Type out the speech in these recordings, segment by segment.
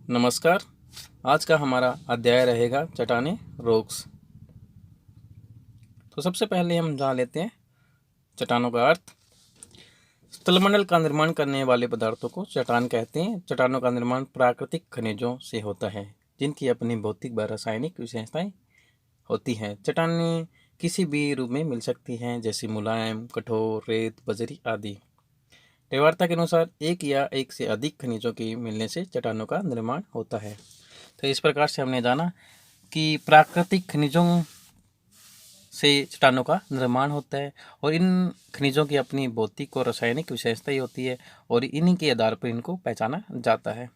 नमस्कार। आज का हमारा अध्याय रहेगा चट्टानें रॉक्स। तो सबसे पहले हम जान लेते हैं चट्टानों का अर्थ। स्थलमंडल का निर्माण करने वाले पदार्थों को चट्टान कहते हैं। चट्टानों का निर्माण प्राकृतिक खनिजों से होता है जिनकी अपनी भौतिक व रासायनिक विशेषताएं होती हैं। चट्टानें किसी भी रूप में मिल सकती हैं, जैसे मुलायम, कठोर, रेत, बजरी आदि। व्यवहारता के अनुसार एक या एक से अधिक खनिजों के मिलने से चट्टानों का निर्माण होता है। तो इस प्रकार से हमने जाना कि प्राकृतिक खनिजों से चट्टानों का निर्माण होता है और इन खनिजों की अपनी भौतिक और रासायनिक विशेषताएं होती है और इन्हीं के आधार पर इनको पहचाना जाता है।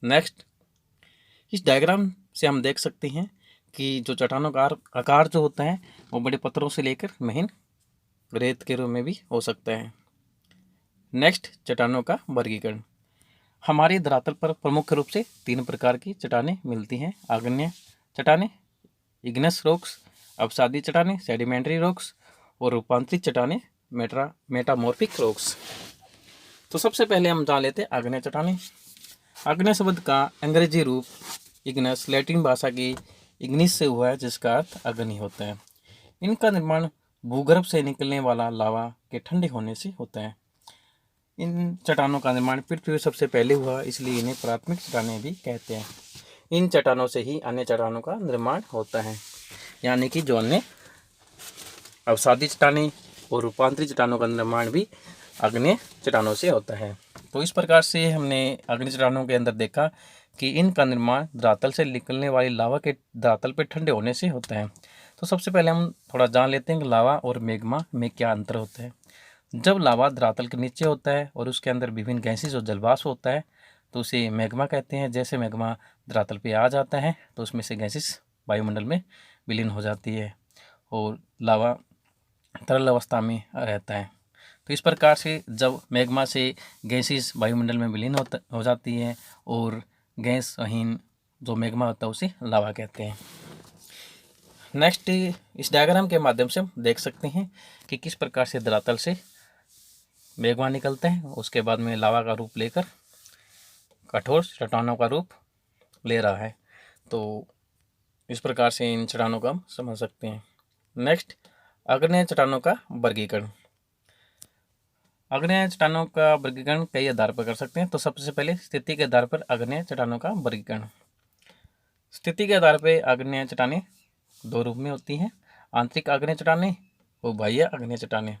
नेक्स्ट, इस डायग्राम से हम देख सकते हैं कि जो चट्टानों का आकार जो होता है वो बड़े पत्थरों से लेकर महीन रेत के रूप में भी हो सकता है। नेक्स्ट, चट्टानों का वर्गीकरण। हमारी धरातल पर प्रमुख रूप से 3 प्रकार की चट्टानें मिलती हैं: आग्नेय चट्टानें, इग्नेस रॉक्स, अवसादी चट्टानें, सेडिमेंट्री रॉक्स, और रूपांतरित चट्टानें, मेटामॉर्फिक रॉक्स। तो सबसे पहले हम जान लेते हैं आग्नेय चट्टानें। आग्नेय शब्द का अंग्रेजी रूप इग्नस लैटिन भाषा की इग्निस से हुआ है, जिसका अर्थ अग्नि होता है। इनका निर्माण भूगर्भ से निकलने वाला लावा के ठंडे होने से होता है। इन चट्टानों का निर्माण पृथ्वी पर सबसे पहले हुआ, इसलिए इन्हें प्राथमिक चट्टानें भी कहते हैं। इन चट्टानों से ही अन्य चट्टानों का निर्माण होता है, यानी कि जो अन्य अवसादी चट्टानें और रूपांतरित चट्टानों का निर्माण भी आग्नेय चट्टानों से होता है। तो इस प्रकार से हमने आग्नेय चट्टानों के अंदर देखा कि इनका निर्माण धरातल से निकलने वाली लावा के धरातल पर ठंडे होने से होता है। तो सबसे पहले हम थोड़ा जान लेते हैं कि लावा और मैग्मा में क्या अंतर होता है। जब लावा धरातल के नीचे होता है और उसके अंदर विभिन्न गैसेस और जलवाष्प होता है तो उसे मैग्मा कहते हैं। जैसे मैग्मा धरातल पे आ जाता है तो उसमें से गैसेस वायुमंडल में विलीन हो जाती है और लावा तरल अवस्था में रहता है। तो इस प्रकार से जब मैग्मा से गैसेस वायुमंडल में विलीन हो जाती है और गैस विहीन जो मैग्मा होता है उसे लावा कहते हैं। नेक्स्ट, इस डायग्राम के माध्यम से हम देख सकते हैं कि किस प्रकार से धरातल से मैग्मा निकलता है, उसके बाद में लावा का रूप लेकर कठोर चट्टानों का रूप ले रहा है। तो इस प्रकार से इन चट्टानों का हम समझ सकते हैं। नेक्स्ट, आग्नेय चट्टानों का वर्गीकरण। आग्नेय चट्टानों का वर्गीकरण कई आधार पर कर सकते हैं। तो सबसे पहले स्थिति के आधार पर आग्नेय चट्टानों का वर्गीकरण। स्थिति के आधार पर आग्नेय चट्टानें 2 रूप में होती हैं: आंतरिक आग्नेय चट्टानें और बाह्य आग्नेय चट्टानें।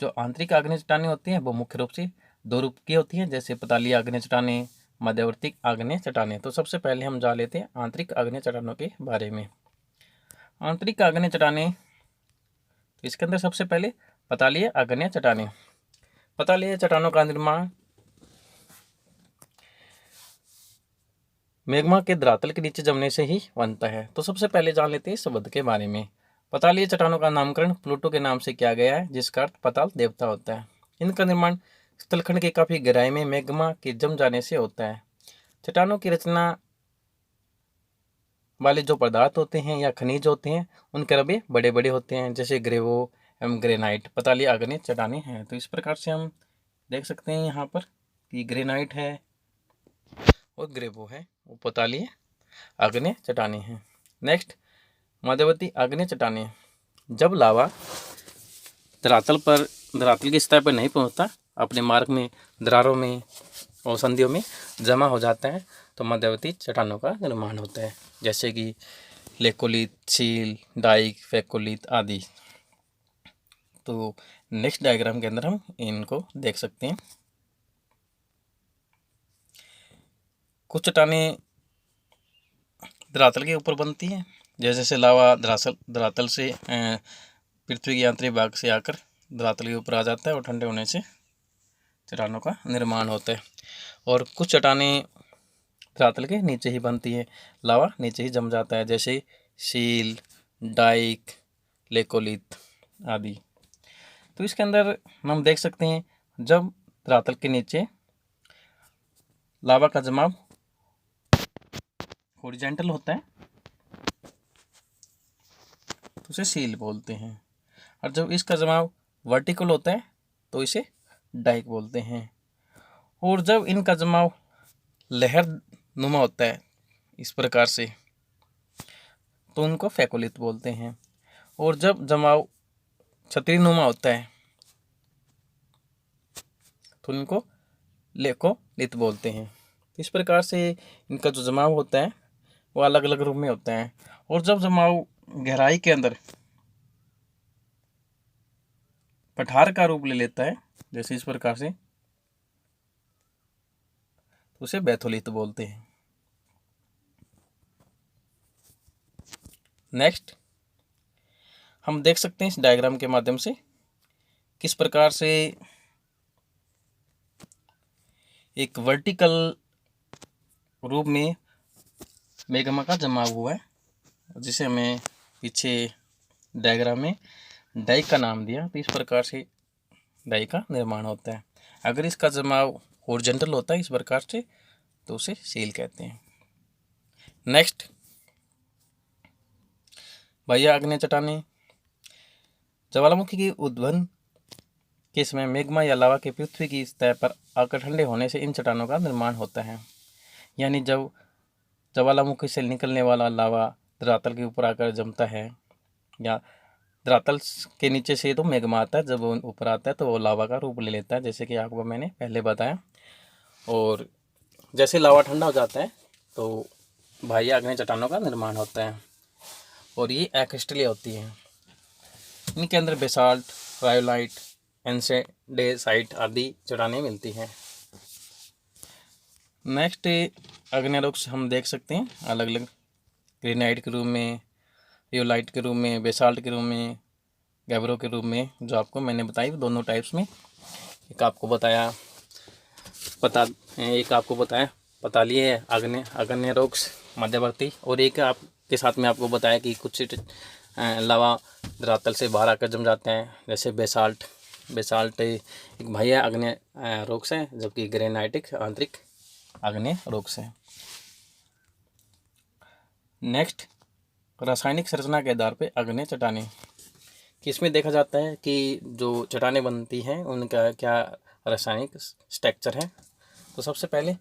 जो आंतरिक आग्नेय चट्टानें होती हैं वो मुख्य रूप से 2 रूप की होती हैं, जैसे पतालीय आग्नेय चट्टानें, मध्यवर्ती आग्नेय चट्टानें। तो सबसे पहले हम जान लेते हैं आंतरिक आग्नेय चट्टानों के बारे में। आंतरिक आग्नेय चट्टानें, तो इसके अंदर सबसे पहले पतालीय आग्नेय चट्टानें। पतालीय चट्टानों का निर्माण मैग्मा के धरातल के नीचे जमने से ही बनता है। तो सबसे पहले जान लेते हैं शब्द के बारे में। पतालीय चट्टानों का नामकरण प्लूटो के नाम से किया गया है, जिसका अर्थ पाताल देवता होता है। इनका निर्माण स्थलखंड के काफी गहराई में मैग्मा के जम जाने से होता है। चट्टानों की रचना वाले जो पदार्थ होते हैं या खनिज होते हैं उनके रबे बड़े बड़े होते हैं, जैसे ग्रेवो एवं ग्रेनाइट पतालीय आग्नेय चट्टानें हैं। तो इस प्रकार से हम देख सकते हैं यहाँ पर कि ग्रेनाइट है और ग्रेवो है, वो पतालीय आग्नेय चट्टानें हैं। नेक्स्ट, मध्यवर्ती आग्नेय चट्टानें। जब लावा धरातल की सतह पर नहीं पहुंचता, अपने मार्ग में दरारों में और संधियों में जमा हो जाता है, तो मध्यवर्ती चट्टानों का निर्माण होता है, जैसे कि लेकोलिथ, सील, डाइक, फेकोलिथ आदि। तो नेक्स्ट डायग्राम के अंदर हम इनको देख सकते हैं। कुछ चट्टानें धरातल के ऊपर बनती हैं, जैसे लावा धरातल से पृथ्वी के आंतरिक भाग से आकर धरातल के ऊपर आ जाता है और ठंडे होने से चट्टानों का निर्माण होता है। और कुछ चट्टानें धरातल के नीचे ही बनती है, लावा नीचे ही जम जाता है, जैसे सील, डाइक, लेकोलिथ आदि। तो इसके अंदर हम देख सकते हैं जब धरातल के नीचे लावा का जमाव हॉरिजॉन्टल होता है तो उसे सील बोलते हैं, और जब इसका जमाव वर्टिकल होता है तो इसे डाइक बोलते हैं। और जब इनका जमाव लहर नुमा होता है इस प्रकार से, तो उनको फैकोलिथ बोलते हैं। और जब जमाव छतरी नुमा होता है तो उनको लेकोलिथ बोलते हैं। इस प्रकार से इनका जो जमाव होता है वो अलग अलग रूप में होता है। और जब जमाव गहराई के अंदर पठार का रूप ले लेता है, जैसे इस प्रकार से, तो उसे बैथोलिथ बोलते हैं। नेक्स्ट हम देख सकते हैं इस डायग्राम के माध्यम से किस प्रकार से एक वर्टिकल रूप में मैग्मा का जमाव हुआ है, जिसे हमें पीछे डायग्राम में डाई का नाम दिया। तो इस प्रकार से डाई का निर्माण होता है। अगर इसका जमाव हॉरिजॉन्टल होता है इस प्रकार से तो उसे सील कहते हैं। नेक्स्ट बाह्य आग्नेय चट्टानें। ज्वालामुखी की उद्भवन के समय मैग्मा या लावा के पृथ्वी की सतह पर आकर ठंडे होने से इन चट्टानों का निर्माण होता है। यानी जब ज्वालामुखी से निकलने वाला लावा धरातल के ऊपर आकर जमता है, या धरातल के नीचे से तो मैग्मा आता है, जब वो ऊपर आता है तो वो लावा का रूप ले लेता है, जैसे कि आपको मैंने पहले बताया। और जैसे लावा ठंडा हो जाता है तो बाह्य आग्नेय चट्टानों का निर्माण होता है और ये एक्रिस्टलीय होती है। इनके अंदर बेसाल्ट, रायोलाइट, एंडेसाइट आदि चट्टानें मिलती हैं। नेक्स्ट आग्नेयरोक्ष हम देख सकते हैं अलग अलग ग्रेनाइट के रूप में, रियोलाइट के रूप में, बेसाल्ट के रूप में, गैब्रो के रूप में, जो आपको मैंने बताई दोनों टाइप्स में। एक आपको बताया पताली है आग्नेयरोक्ष मध्यवर्ती, और एक आपके साथ में आपको बताया कि कुछ लावा धरातल से बाहर आकर जम जाते हैं, जैसे बेसाल्ट एक बाह्य आग्नेयरोक्ष है, जबकि ग्रेनाइटिक आंतरिक आग्नेयरोक्ष है। नेक्स्ट रासायनिक संरचना के आधार पर आग्नेय चट्टानें, कि इसमें देखा जाता है कि जो चट्टानें बनती हैं उनका क्या रासायनिक स्ट्रक्चर है। तो सबसे पहले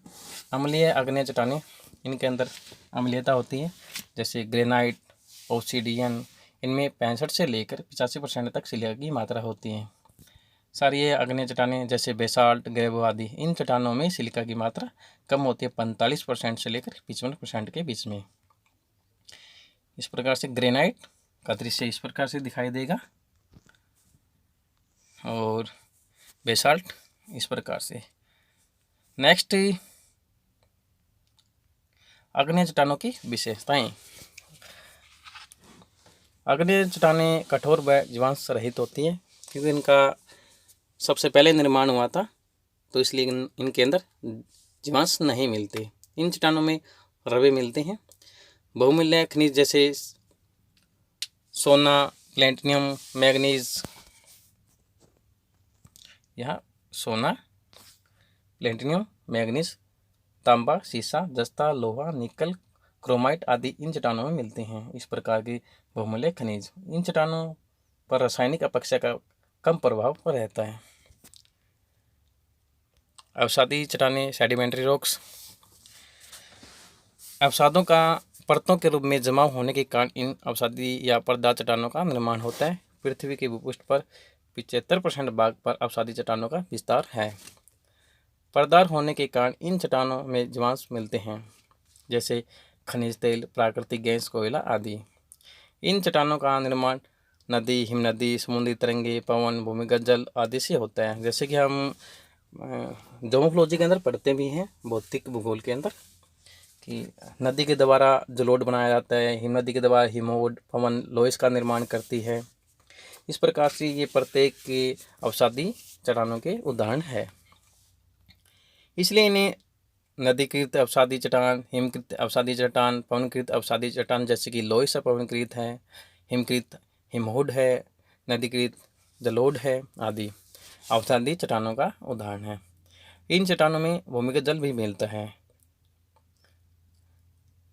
अम्लीय आग्नेय चट्टानें, इनके अंदर अम्लीयता होती है, जैसे ग्रेनाइट, ऑब्सीडियन, इनमें 65 से लेकर 85% तक सिलिका की मात्रा होती है। सारी आग्नेय चट्टानें जैसे बेसाल्ट, ग्रेवो आदि, इन चट्टानों में सिलिका की मात्रा कम होती है, 45% से लेकर 55% के बीच में। इस प्रकार से ग्रेनाइट का दृश्य इस प्रकार से दिखाई देगा और बेसाल्ट इस प्रकार से। नेक्स्ट आग्नेय चट्टानों की विशेषताएं। आग्नेय चट्टानें कठोर व जीवांश रहित होती है, क्योंकि इनका सबसे पहले निर्माण हुआ था, तो इसलिए इनके अंदर जीवांश नहीं मिलते। इन चट्टानों में रवे मिलते हैं। बहुमूल्य खनिज जैसे सोना, प्लेटिनम, मैग्नीज, यहाँ सोना, प्लेटिनम, मैग्नीज, तांबा, सीसा, जस्ता, लोहा, निकल, क्रोमाइट आदि इन चट्टानों में मिलते हैं। इस प्रकार के बहुमूल्य खनिज, इन चट्टानों पर रासायनिक अपक्षय का कम प्रभाव रहता है। अवसादी चट्टानें, सेडिमेंट्री रॉक्स। अवसादों का परतों के रूप में जमा होने के कारण इन अवसादी या पर्दा चट्टानों का निर्माण होता है। पृथ्वी के भूपृष्ठ पर 75% भाग पर अवसादी चट्टानों का विस्तार है। परदार होने के कारण इन चट्टानों में जीवांश मिलते हैं, जैसे खनिज तेल, प्राकृतिक गैस, कोयला आदि। इन चट्टानों का निर्माण नदी, हिमनदी, समुद्री तरंगे, पवन, भूमिगत जल आदि से होता है। जैसे कि हम ज्योमोफोलॉजी के अंदर पढ़ते भी हैं, भौतिक भूगोल के अंदर, कि नदी के द्वारा जलोढ़ बनाया जाता है, हिमनदी के द्वारा हिमोड, पवन लोइस का निर्माण करती है। इस प्रकार से ये प्रत्येक के अवसादी चट्टानों के उदाहरण है। इसलिए इन्हें नदीकृत अवसादी चट्टान, हिमकृत अवसादी चट्टान, पवनकृत अवसादी चट्टान, जैसे कि लोइस पवनकृत है, हिमकृत हिमहोड है, नदीकृत जलोढ़ है आदि अवसादी चट्टानों का उदाहरण है। इन चट्टानों में भूमिगत जल भी मिलता है।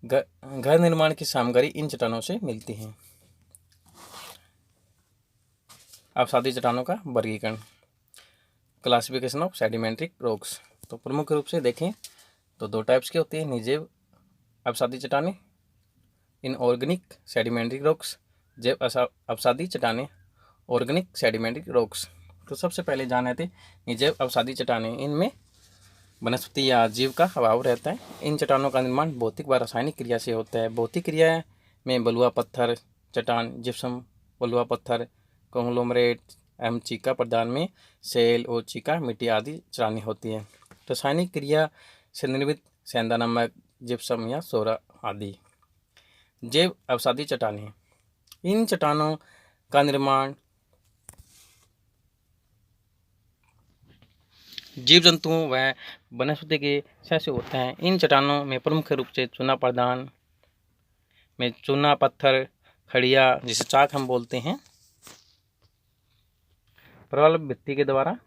घर निर्माण की सामग्री इन चट्टानों से मिलती है। अवसादी चट्टानों का वर्गीकरण, क्लासिफिकेशन ऑफ सेडिमेंट्री रॉक्स। तो प्रमुख रूप से देखें तो दो टाइप्स के होते हैं, निर्जीव अपसादी चट्टानें, इनऑर्गेनिक सेडिमेंट्री रॉक्स, जैव अपसादी चट्टानें, ऑर्गेनिक सेडिमेंट्री रॉक्स। तो सबसे पहले जाने थे निर्जीव अपसादी चट्टानें। इनमें वनस्पति या जीव का अभाव रहता है। इन चट्टानों का निर्माण भौतिक व रासायनिक क्रिया से होता है। भौतिक क्रिया में बलुआ पत्थर चट्टान, जिप्सम, बलुआ पत्थर, कंग्लोमरेट एवं चीका प्रदान में सेल और चीका मिट्टी आदि चट्टानें होती हैं। रासायनिक क्रिया से निर्मित सेंधा नमक, जिप्सम या सोरा आदि। जैव अवसादी चट्टानें, इन चट्टानों का निर्माण जीव जंतुओं व वनस्पति के क्षय से होता है। इन चट्टानों में प्रमुख रूप से चूना प्रदान में चूना पत्थर, खड़िया जिसे चाक हम बोलते हैं, प्रबल भित्ति के द्वारा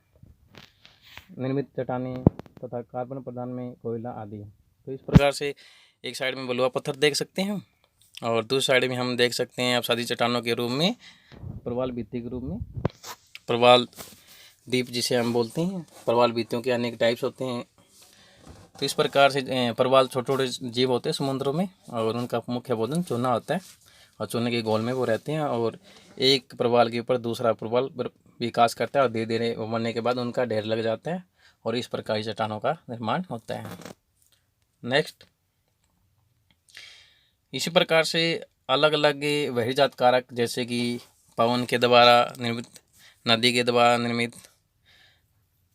निर्मित चट्टानें तथा कार्बन प्रदान में कोयला आदि। तो इस प्रकार से एक साइड में बलुआ पत्थर देख सकते हैं और दूसरी साइड में हम देख सकते हैं अपसादी चट्टानों के रूप में प्रवाल भित्ति के रूप में प्रवाल द्वीप जिसे हम बोलते हैं। प्रवाल भित्तियों के अनेक टाइप्स होते हैं। तो इस प्रकार से प्रवाल छोटे छोटे जीव होते हैं समुद्रों में और उनका मुख्य भोजन चूना होता है और चूने के गोल में वो रहते हैं और एक प्रवाल के ऊपर दूसरा प्रवाल विकास करता है और धीरे धीरे उमड़ने के बाद उनका ढेर लग जाता है और इस प्रकार चट्टानों का निर्माण होता है। नेक्स्ट, इसी प्रकार से अलग अलग वहीजात कारक जैसे कि पवन के द्वारा निर्मित, नदी के द्वारा निर्मित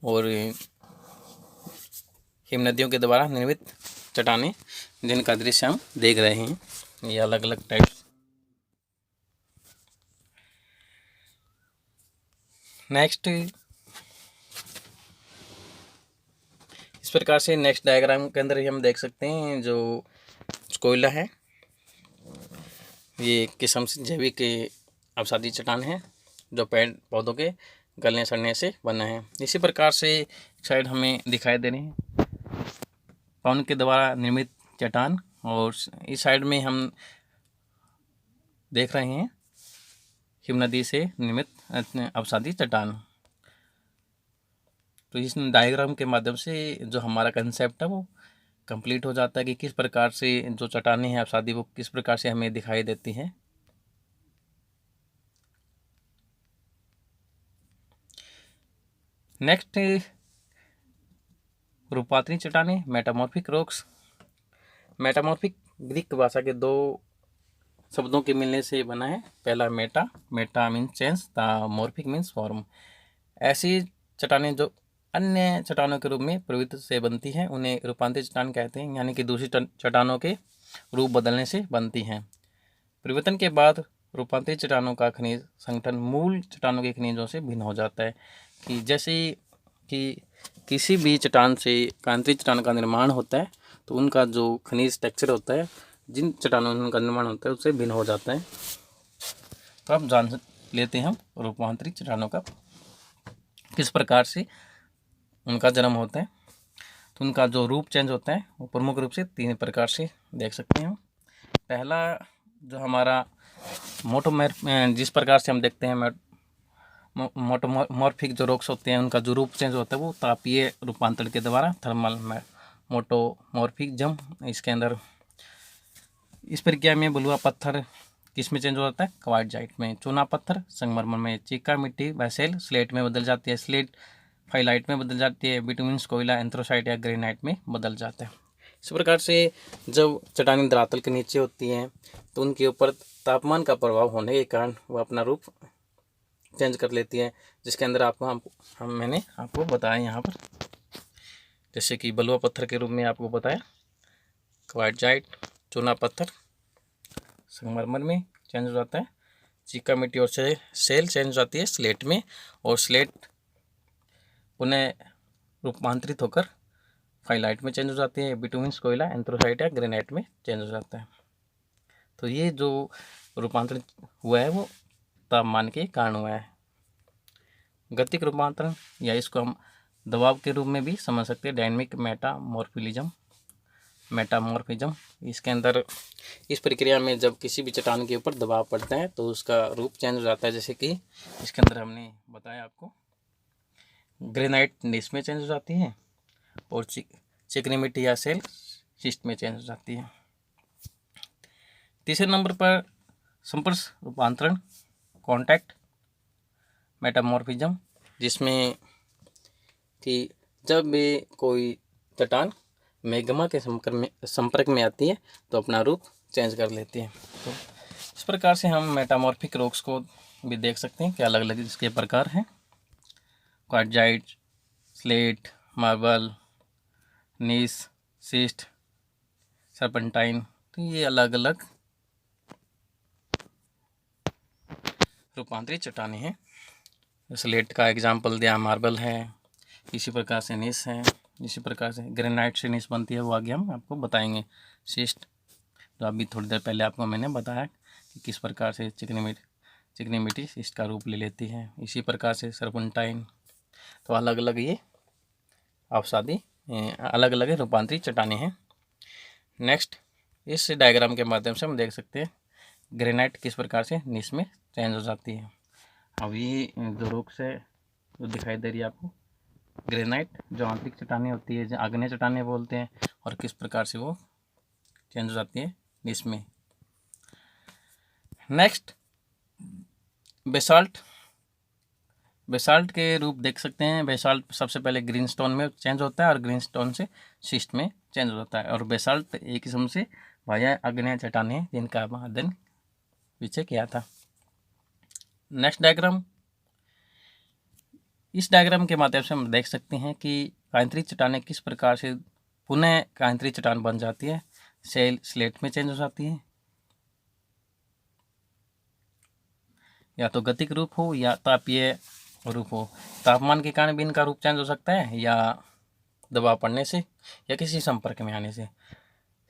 और हिम नदियों के द्वारा निर्मित चट्टानें जिनका दृश्य हम देख रहे हैं, ये अलग अलग टाइप। नेक्स्ट, इस प्रकार से नेक्स्ट डायग्राम के अंदर ही हम देख सकते हैं जो कोयला है, ये किस्म से जैविक अवसादी चट्टान है जो पेड़ पौधों के गलने सड़ने से बना है। इसी प्रकार से साइड हमें दिखाई दे रही है पवन के द्वारा निर्मित चट्टान और इस साइड में हम देख रहे हैं हिम नदी से निर्मित अवसादी चट्टान। तो इस डायग्राम के माध्यम से जो हमारा कंसेप्ट है वो कंप्लीट हो जाता है कि किस प्रकार से जो चट्टानें हैं अवसादी वो किस प्रकार से हमें दिखाई देती हैं। नेक्स्ट, रूपांतरी चट्टानें, मेटामॉर्फिक रॉक्स। मेटामॉर्फिक ग्रीक भाषा के दो शब्दों के मिलने से बना है। पहला Meta means change, morphic means form. ऐसी चट्टानें जो अन्य चट्टानों के रूप में प्रवृत्ति से बनती हैं उन्हें रूपांतरित चट्टान कहते हैं, यानी कि दूसरी चट्टानों के रूप बदलने से बनती हैं। परिवर्तन के बाद रूपांतरित चट्टानों का खनिज संगठन मूल चट्टानों के खनिजों से भिन्न हो जाता है। कि जैसे कि किसी भी चट्टान से कांतरित चट्टान का निर्माण होता है तो उनका जो खनिज स्ट्रक्चर होता है जिन चट्टानों में उनका निर्माण होता है उससे भिन्न हो जाता है। तो अब जान लेते हैं हम रूपांतरित चट्टानों का किस प्रकार से उनका जन्म होता है। तो उनका जो रूप चेंज होता है वो प्रमुख रूप से तीन प्रकार से देख सकते हैं। पहला जो हमारा जिस प्रकार से हम देखते हैं मोटोमॉर्फिक जो रॉक्स होते हैं उनका जो रूप चेंज होता है वो तापीय रूपांतरण के द्वारा थर्मल मोटोमॉर्फिज्म। इसके अंदर इस प्रक्रिया में बलुआ पत्थर किस में चेंज हो जाता है, क्वार्टजाइट में, चूना पत्थर संगमरमर में, चीका मिट्टी वैसेल स्लेट में बदल जाती है, स्लेट फाइलाइट में बदल जाती है, बिटुमिन्स कोयला एंथ्रोसाइट या ग्रेनाइट में बदल जाता है। इस प्रकार से जब चट्टानें धरातल के नीचे होती हैं तो उनके ऊपर तापमान का प्रभाव होने के कारण वह अपना रूप चेंज कर लेती है, जिसके अंदर आपको मैंने आपको बताया यहाँ पर, जैसे कि बलुआ पत्थर के रूप में आपको बताया क्वार्टजाइट, चूना पत्थर संगमरमर में चेंज हो जाता है, चीका मिट्टी और सेल चेंज हो जाती है स्लेट में, और स्लेट पुनः रूपांतरित होकर फाइलाइट में चेंज हो जाती है, बिटुमिन्स कोयला एंथ्रोसाइट या ग्रेनाइट में चेंज हो जाता है। तो ये जो रूपांतरित हुआ है वो तापमान के कारण हुआ है। गतिक रूपांतरण या इसको हम दबाव के रूप में भी समझ सकते हैं, डायनेमिक मेटामॉर्फिज्म। इसके अंदर इस प्रक्रिया में जब किसी भी चट्टान के ऊपर दबाव पड़ता है तो उसका रूप चेंज हो जाता है, जैसे कि इसके अंदर हमने बताया आपको ग्रेनाइट इसमें चेंज हो जाती है और चिकनी मिट्टी या सेल शिस्ट में चेंज हो जाती है। तीसरे नंबर पर संपर्क रूपांतरण, कॉन्टैक्ट मेटामॉर्फिज्म, जिसमें कि जब भी कोई चट्टान मैग्मा के संपर्क में आती है तो अपना रूप चेंज कर लेती है। तो इस प्रकार से हम मेटामॉर्फिक रॉक्स को भी देख सकते हैं कि अलग अलग इसके प्रकार हैं। क्वार्टजाइट, स्लेट, मार्बल, नीस, सिस्ट, सर्पेंटाइन, तो ये अलग अलग रूपांतरित चट्टानें हैं। स्लेट का एग्जाम्पल दिया, मार्बल है, इसी प्रकार से नीस है, इसी प्रकार से ग्रेनाइट से नीस बनती है, वो आगे हम आपको बताएंगे। सिस्ट, तो अभी थोड़ी देर पहले आपको मैंने बताया कि किस प्रकार से चिकनी मिट्टी सिस्ट का रूप ले लेती है। इसी प्रकार से सर्पेंटाइन, तो अलग अलग ये अवसादी अलग अलग रूपांतरित चट्टानें हैं। नेक्स्ट, इस डायग्राम के माध्यम से हम देख सकते हैं ग्रेनाइट किस प्रकार से नीस में चेंज हो जाती है। अब ये जो रॉक्स है जो दिखाई दे रही है आपको, ग्रेनाइट जो आंतरिक चट्टानें होती है, जो आग्नेय चट्टानें बोलते हैं, और किस प्रकार से वो चेंज हो जाती है नीस में। Next, basalt. बेसाल्ट के रूप देख सकते हैं। बेसाल्ट सबसे पहले ग्रीन स्टोन में चेंज होता है और ग्रीन स्टोन से शिस्ट में चेंज होता है। और बेसाल्ट एक किस्म से वाया आग्नेय चट्टानें जिनका अध्ययन पीछे किया था। नेक्स्ट डायग्राम, इस डायग्राम के माध्यम से हम देख सकते हैं कि कांतरिक चट्टानें किस प्रकार से पुनः कांतरिक चट्टान बन जाती है, सेल स्लेट में चेंज हो जाती है। या तो गतिक रूप हो या तापीय रूप हो। तापमान के कारण भी इनका रूप चेंज हो सकता है, या दबाव पड़ने से, या किसी संपर्क में आने से।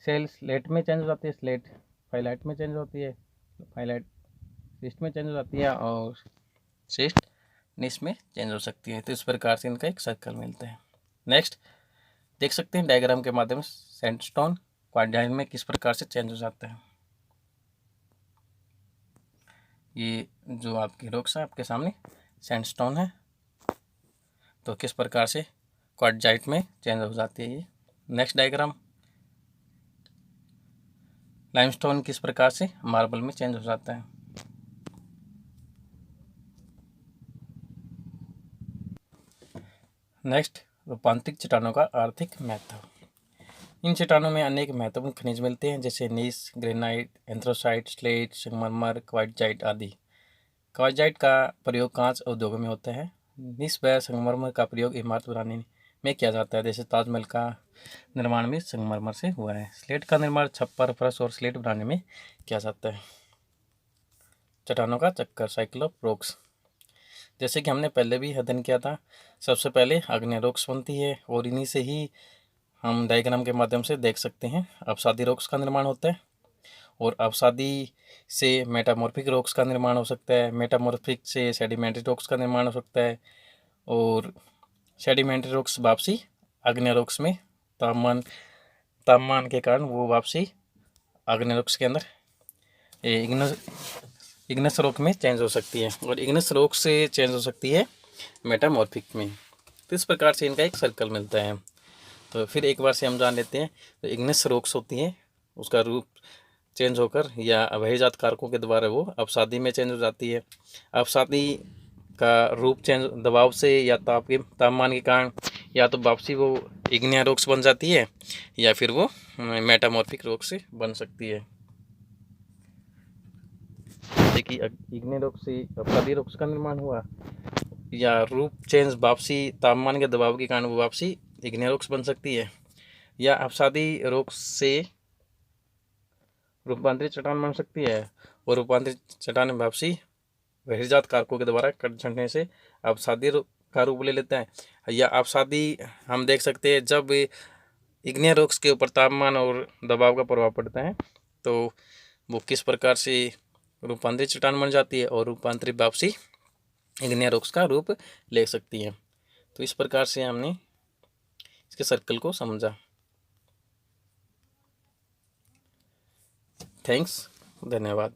सेल स्लेट में चेंज हो जाती है, स्लेट फाइलाइट में चेंज होती है, फाइलाइट सिस्ट में चेंज हो जाती है, और सिस्ट नीस में चेंज हो सकती है। तो इस प्रकार से इनका एक सर्कल मिलता है। नेक्स्ट, देख सकते हैं डायग्राम के माध्यम से सैंडस्टोन क्वार्टजाइट में किस प्रकार से चेंज हो जाता है। ये जो आपकी रॉक्स है आपके सामने सैंडस्टोन है, तो किस प्रकार से क्वार्टजाइट में चेंज हो जाती है ये। नेक्स्ट डायग्राम, लाइमस्टोन किस प्रकार से मार्बल में चेंज हो जाता है। नेक्स्ट, रूपांतरित चट्टानों का आर्थिक महत्व। इन चट्टानों में अनेक महत्वपूर्ण खनिज मिलते हैं, जैसे नीस, ग्रेनाइट, एंथ्रोसाइट, स्लेट, संगमरमर, क्वार्टजाइट आदि। क्वार्टजाइट का प्रयोग कांच उद्योगों में होता है। नीस व संगमरमर का प्रयोग इमारत बनाने में किया जाता है, जैसे ताजमहल का निर्माण भी संगमरमर से हुआ है। स्लेट का निर्माण छप्पर, फर्श और स्लेट बनाने में किया जाता है। चट्टानों का चक्कर, साइकिल ऑफ रॉक्स, जैसे कि हमने पहले भी अध्ययन किया था। सबसे पहले आग्नेय रॉक्स बनती है और इन्हीं से ही हम डायग्राम के माध्यम से देख सकते हैं अवसादी रॉक्स का निर्माण होता है, और अवसादी से मेटामॉर्फिक रॉक्स का निर्माण हो सकता है। मेटामॉर्फिक से सेडिमेंट्री रॉक्स का निर्माण हो सकता है, और सेडिमेंट्री रॉक्स वापसी आग्नेय रॉक्स में तापमान के कारण वो वापसी आग्नेय रॉक्स के अंदर इग्नस रॉक में चेंज हो सकती है, और इग्नस रॉक से चेंज हो सकती है मेटामॉर्फिक में। तो इस प्रकार से इनका एक सर्कल मिलता है। तो फिर एक बार से हम जान लेते हैं, तो इग्निस रॉक्स होती हैं, उसका रूप चेंज होकर या अवहिजात कारकों के द्वारा वो अवसादी में चेंज हो जाती है। अवसादी का रूप चेंज दबाव से या तापमान के कारण, या तो वापसी वो इग्निया रॉक्स बन जाती है, या फिर वो मेटामॉर्फिक रॉक्स से बन सकती है। जैसे कि इग्निया रॉक्स से अवसादी रॉक्स का निर्माण हुआ, या रूप चेंज वापसी तापमान के दबाव के कारण वो वापसी इग्निया रॉक्स बन सकती है, या अवसादी रॉक्स से रूपांतरित चट्टान बन सकती है, और रूपांतरित चट्टान वापसी बहिर्जात कारकों के द्वारा कट छंटने से अवसादी का रूप ले लेता है। या अवसादी हम देख सकते हैं जब इग्निया रॉक्स के ऊपर तापमान और दबाव का प्रभाव पड़ता है, तो वो किस प्रकार से रूपांतरित चट्टान बन जाती है, और रूपांतरित वापसी इग्निया रॉक्स का रूप ले सकती है। तो इस प्रकार से हमने इसके सर्कल को समझा। थैंक्स, धन्यवाद।